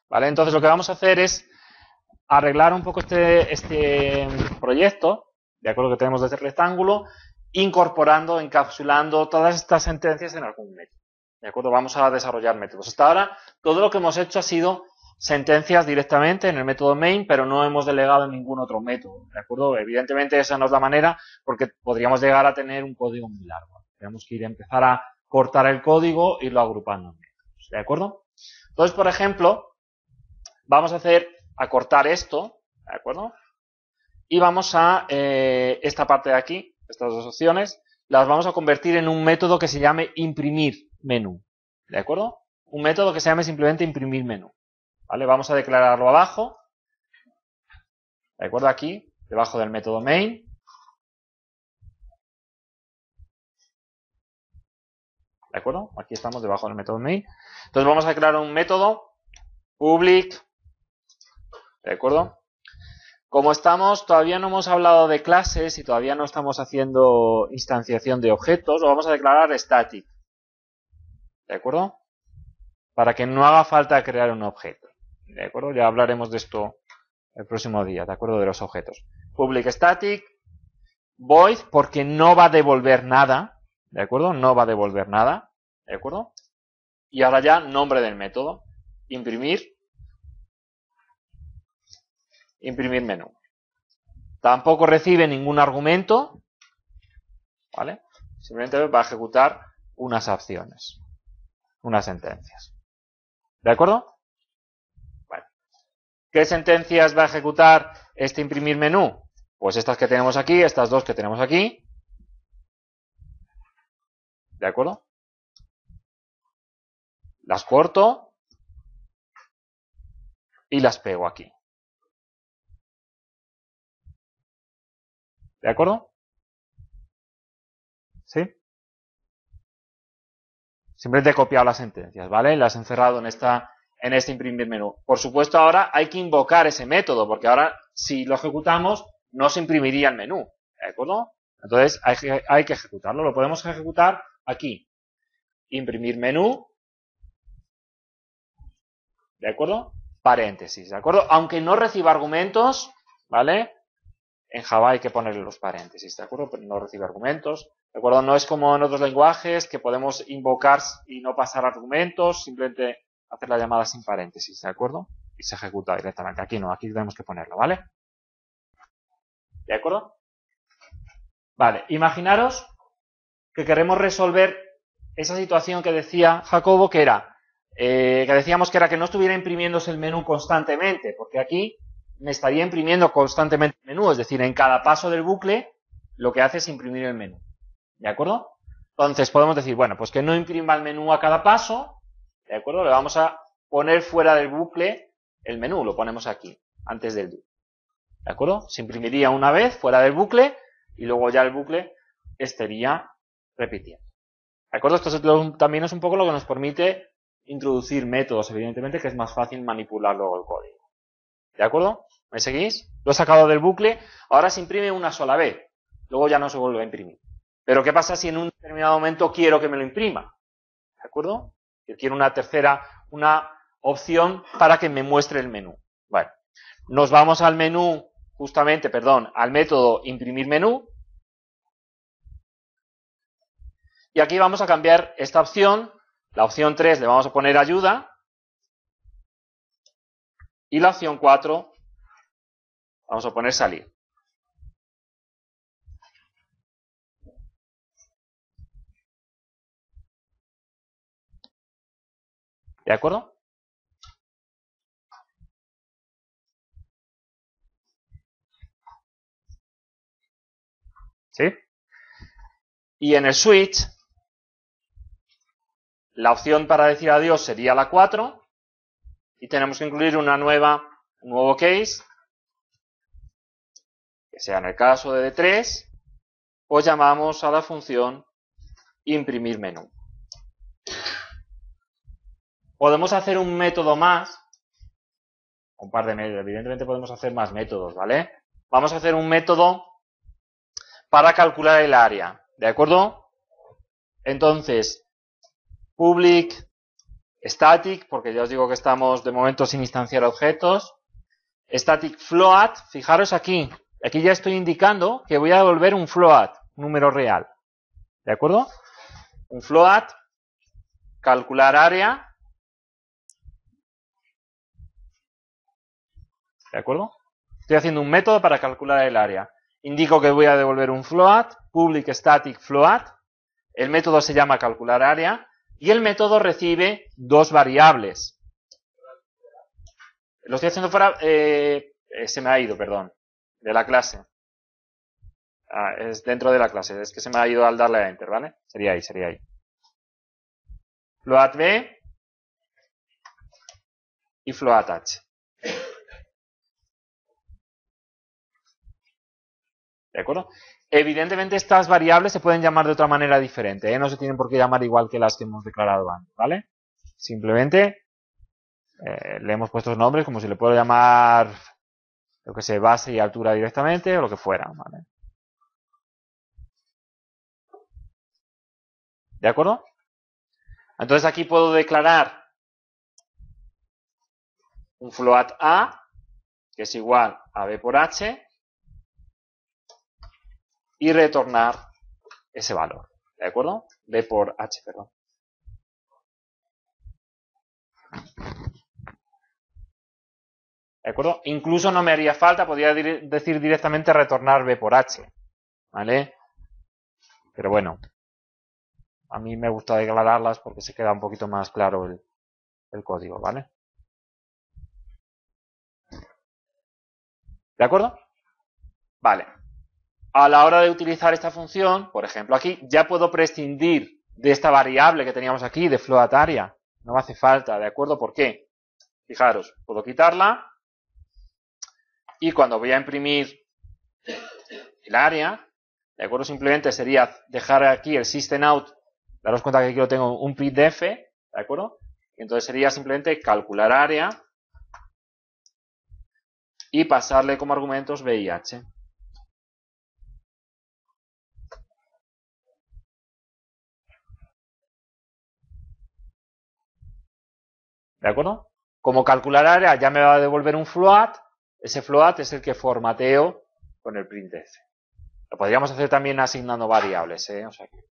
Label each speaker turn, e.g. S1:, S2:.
S1: ¿vale? Entonces lo que vamos a hacer es arreglar un poco este proyecto, de acuerdo, que tenemos de este rectángulo, incorporando, encapsulando todas estas sentencias en algún método. ¿De acuerdo? Vamos a desarrollar métodos. Hasta ahora, todo lo que hemos hecho ha sido sentencias directamente en el método main, pero no hemos delegado en ningún otro método. ¿De acuerdo? Evidentemente esa no es la manera, porque podríamos llegar a tener un código muy largo. Tenemos que empezar a cortar el código e irlo agrupando en métodos. ¿De acuerdo? Entonces, por ejemplo, vamos a cortar esto, ¿de acuerdo? Y vamos a esta parte de aquí, estas dos opciones, las vamos a convertir en un método que se llame imprimir menú, ¿de acuerdo? Un método que se llame simplemente imprimir menú, ¿vale? Vamos a declararlo abajo, ¿de acuerdo? Aquí, debajo del método main. ¿De acuerdo? Aquí estamos debajo del método main. Entonces vamos a declarar un método public, ¿de acuerdo? Como todavía no hemos hablado de clases y todavía no estamos haciendo instanciación de objetos, lo vamos a declarar static. ¿De acuerdo? Para que no haga falta crear un objeto. ¿De acuerdo? Ya hablaremos de esto el próximo día, ¿de acuerdo? De los objetos. Public static, void, porque no va a devolver nada, ¿de acuerdo? No va a devolver nada, ¿de acuerdo? Y ahora ya, nombre del método, imprimir menú. Tampoco recibe ningún argumento, ¿vale? Simplemente va a ejecutar unas acciones, unas sentencias. ¿De acuerdo? Bueno. ¿Qué sentencias va a ejecutar este imprimir menú? Pues estas que tenemos aquí, estas dos que tenemos aquí. ¿De acuerdo? Las corto y las pego aquí. ¿De acuerdo? ¿Sí? Simplemente he copiado las sentencias, ¿vale? Las he encerrado en este imprimir menú. Por supuesto, ahora hay que invocar ese método, porque ahora, si lo ejecutamos, no se imprimiría el menú, ¿de acuerdo? Entonces, hay que ejecutarlo. Lo podemos ejecutar aquí. Imprimir menú, ¿de acuerdo? Paréntesis, ¿de acuerdo? Aunque no reciba argumentos, ¿vale? En Java hay que ponerle los paréntesis, ¿de acuerdo? Pero no recibe argumentos, ¿de acuerdo? No es como en otros lenguajes que podemos invocar y no pasar argumentos, simplemente hacer la llamada sin paréntesis, ¿de acuerdo? Y se ejecuta directamente. Aquí no, aquí tenemos que ponerlo, ¿vale? ¿De acuerdo? Vale, imaginaros que queremos resolver esa situación que decía Jacobo, que decíamos que era que no estuviera imprimiéndose el menú constantemente, porque aquí me estaría imprimiendo constantemente el menú, es decir, en cada paso del bucle lo que hace es imprimir el menú, ¿de acuerdo? Entonces podemos decir, bueno, pues que no imprima el menú a cada paso, ¿de acuerdo? Le vamos a poner fuera del bucle el menú, lo ponemos aquí, antes del do, ¿de acuerdo? Se imprimiría una vez fuera del bucle y luego ya el bucle estaría repitiendo, ¿de acuerdo? Esto también es un poco lo que nos permite introducir métodos, evidentemente, que es más fácil manipular luego el código. ¿De acuerdo? ¿Me seguís? Lo he sacado del bucle, ahora se imprime una sola vez, luego ya no se vuelve a imprimir. Pero ¿qué pasa si en un determinado momento quiero que me lo imprima? ¿De acuerdo? Yo quiero una opción para que me muestre el menú. Bueno, nos vamos al menú, al método imprimir menú. Y aquí vamos a cambiar esta opción, la opción 3 le vamos a poner ayuda. Y la opción 4 vamos a poner salir. ¿De acuerdo? ¿Sí? Y en el switch, la opción para decir adiós sería la 4. Y tenemos que incluir un nuevo case, que sea en el caso de D3, pues llamamos a la función imprimir menú. Podemos hacer un método más, un par de métodos, evidentemente podemos hacer más métodos, ¿vale? Vamos a hacer un método para calcular el área, ¿de acuerdo? Entonces, public Static, porque ya os digo que estamos de momento sin instanciar objetos. Static float, fijaros aquí. Aquí ya estoy indicando que voy a devolver un float, un número real. ¿De acuerdo? Un float, calcular área. ¿De acuerdo? Estoy haciendo un método para calcular el área. Indico que voy a devolver un float, public static float. El método se llama calcular área y el método recibe dos variables. Lo estoy haciendo fuera, se me ha ido, perdón, de la clase. Es dentro de la clase, es que se me ha ido al darle a enter, ¿vale? Sería ahí, sería ahí. Float B y float H. ¿De acuerdo? Evidentemente estas variables se pueden llamar de otra manera diferente, ¿eh? No se tienen por qué llamar igual que las que hemos declarado antes, ¿vale? Simplemente le hemos puesto nombres como si le puedo llamar, lo que sé, base y altura directamente o lo que fuera, ¿vale? ¿De acuerdo? Entonces aquí puedo declarar un float A, que es igual a B por H, y retornar ese valor. ¿De acuerdo? B por H, perdón. ¿De acuerdo? Incluso no me haría falta, podría decir directamente retornar B por H. ¿Vale? Pero bueno, a mí me gusta declararlas porque se queda un poquito más claro el código, ¿vale? ¿De acuerdo? Vale. A la hora de utilizar esta función, por ejemplo, aquí ya puedo prescindir de esta variable que teníamos aquí, de float area. No me hace falta, ¿de acuerdo? ¿Por qué? Fijaros, puedo quitarla y cuando voy a imprimir el área, ¿de acuerdo? Simplemente sería dejar aquí el system out, daros cuenta que aquí lo tengo un printf, ¿de acuerdo? Y entonces sería simplemente calcular área y pasarle como argumentos B y H. ¿De acuerdo? Como calcular área ya me va a devolver un float, ese float es el que formateo con el printf. Lo podríamos hacer también asignando variables, ¿eh? O sea que